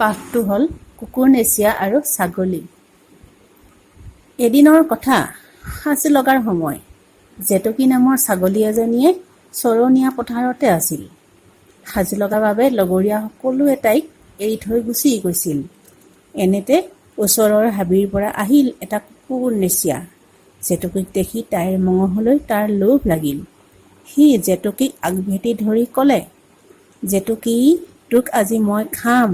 পাঠটো হ'ল কুকুৰনেচীয়া আৰু ছাগলী। এদিনৰ কথা, সাঁচি লগাৰ সময়। জেতুকী নামৰ ছাগলী এজনীয়ে চৰণীয়া পথাৰতে আছিল। সাজি লগাৰ বাবে লগৰীয়া সকলোৱে তাইক এৰি থৈ গুচি গৈছিল। এনেতে ওচৰৰ হাবিৰ পৰা আহিল এটা কুকুৰনেচীয়া। জেতুকীক দেখি তাইৰ মঙহলৈ তাৰ লোভ লাগিল। সি জেতুকীক আগভেটি ধৰি ক'লে, জেতুকী, তোক আজি মই খাম।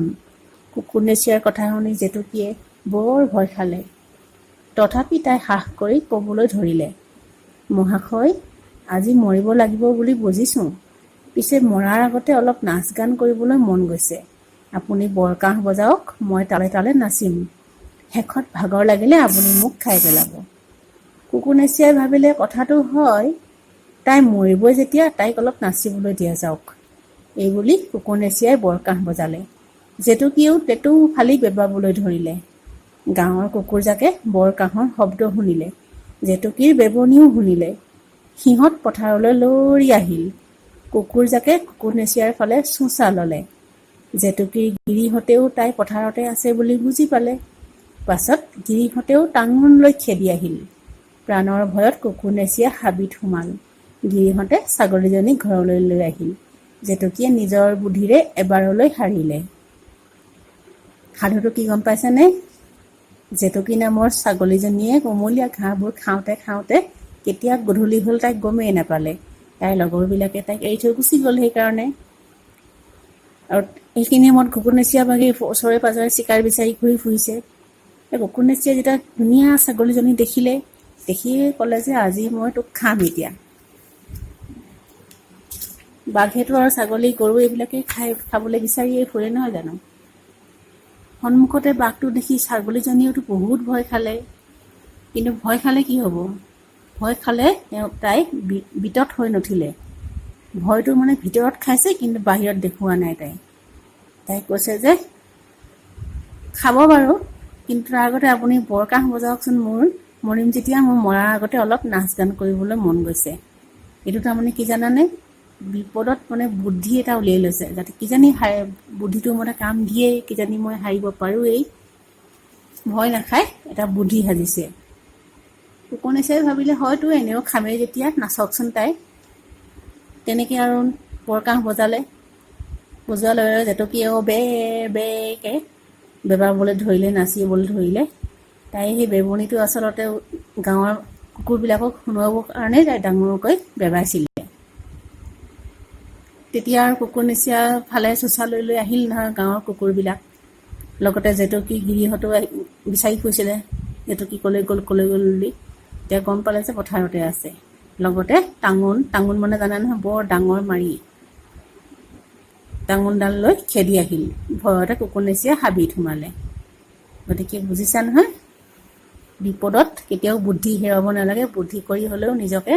কুকুৰনেচীয়াৰ কথা শুনি জেতুকীয়ে বৰ ভয় খালে। তথাপি তাই সাহ কৰি ক'বলৈ ধৰিলে, মহাশয়, আজি মৰিব লাগিব বুলি বুজিছোঁ। পিছে মৰাৰ আগতে অলপ নাচ গান কৰিবলৈ মন গৈছে। আপুনি বৰকাঁহ বজাওক, মই তালে তালে নাচিম। শেষত ভাগৰ লাগিলে আপুনি মোক খাই পেলাব। কুকুৰনেচীয়াই ভাবিলে কথাটো হয়, তাই মৰিবই যেতিয়া তাইক অলপ নাচিবলৈ দিয়া যাওক। এইবুলি কুকুৰনেচীয়াই বৰকাঁহ বজালে। জেতুকীয়েও টেটু ফালি বেবাবলৈ ধৰিলে। গাঁৱৰ কুকুৰজাকে বৰকাঁহৰ শব্দ শুনিলে। জেতুকীৰ বেবনিও শুনিলে। সিহঁত পথাৰলৈ লৰি আহিল। কুকুৰজাকে কুকুৰনেচীয়াৰ ফালে চোঁচা ল'লে। জেতুকীৰ গিৰিহঁতেও তাই পথাৰতে আছে বুলি বুজি পালে। পাছত গিৰিহঁতেও টাঙোন লৈ খেদি আহিল। প্ৰাণৰ ভয়ত কুকুৰনেচীয়া হাবিত সোমাল। গিৰিহঁতে ছাগলীজনীক ঘৰলৈ লৈ আহিল। জেতুকীয়ে নিজৰ বুদ্ধিৰে এবাৰলৈ হাৰিলে। সাধুটো কি গম পাইছেনে? জেতুকী নামৰ ছাগলীজনীয়ে কোমলীয়া ঘাঁহবোৰ খাওঁতে খাওঁতে কেতিয়া গধূলি হ'ল তাইক গমেই নাপালে। তাইৰ লগৰবিলাকে তাইক এৰি থৈ গুচি গ'ল সেইকাৰণে। আৰু এইখিনি সময়ত কুকুৰনেচীয়া ভাগি ওচৰে পাজৰে চিকাৰ বিচাৰি ঘূৰি ফুৰিছে। কুকুৰনেচীয়া যেতিয়া ধুনীয়া ছাগলীজনী দেখিয়ে ক'লে যে আজি মই তোক খাম এতিয়া। বাঘেটো আৰু ছাগলী, গৰু এইবিলাকে খাবলৈ বিচাৰিয়ে ফুৰে নহয় জানো। সন্মুখতে বাঘটো দেখি ছাগলীজনীয়েওতো বহুত ভয় খালে। কিন্তু ভয় খালে কি হ'ব? ভয় খালে তাই বিতত হৈ নুঠিলে। ভয়টো মানে ভিতৰত খাইছে কিন্তু বাহিৰত দেখুওৱা নাই তাই কৈছে যে খাব বাৰু, কিন্তু তাৰ আগতে আপুনি বৰকাঁহ বজাওকচোন, মৰিম যেতিয়া মোৰ মৰাৰ আগতে অলপ নাচ গান কৰিবলৈ মন গৈছে। এইটো তাৰমানে কি জানানে? বিপদত মানে বুদ্ধি এটা উলিয়াই লৈছে, যাতে কিজানি বুদ্ধিটো মতে কাম দিয়ে, কিজানি মই হাৰিব পাৰোঁৱেই। ভয় নাখায় এটা বুদ্ধি সাজিছে। কুকুৰনেচীয়াই ভাবিলে হয়তো এনেও খামেই যেতিয়া নাচকচোন তাই। তেনেকৈ আৰু বৰকাঁহ বজোৱাৰ লগে লগে জেতুকীয়েও বেকে বেবাবলৈ ধৰিলে, নাচিবলৈ ধৰিলে। তাই সেই বেবনীটো আচলতে গাঁৱৰ কুকুৰবিলাকক শুনোৱাবৰ কাৰণেই তাই ডাঙৰকৈ বেবাইছিলে। তেতিয়া আৰু কুকুৰনেচীয়া ফালে চোঁচা লৈ আহিল নহয় গাঁৱৰ কুকুৰবিলাক। লগতে জেতুকী গিৰিহঁতেও বিচাৰি ফুৰিছিলে জেতুকী ক'লৈ গ'ল বুলি। এতিয়া গম পালে যে পথাৰতে আছে। লগতে টাঙোন মানে জানে নহয়, বৰ ডাঙৰ মাৰি টাঙোনডাল লৈ খেদি আহিল। ভয়তে কুকুৰনেচীয়া হাবিত সোমালে। গতিকে বুজিছা নহয়, বিপদত কেতিয়াও বুদ্ধি হেৰুৱাব নালাগে। বুদ্ধি কৰি হ'লেও নিজকে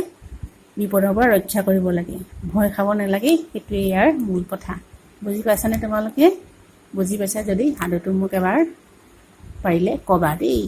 বিপদৰ পৰা ৰক্ষা কৰিব লাগে। ভয় খাব নালাগে, সেইটোৱে ইয়াৰ মূল কথা। বুজি পাইছানে তোমালোকে? বুজি পাইছা যদি সাধুটো মোক এবাৰ পাৰিলে ক'বা দেই।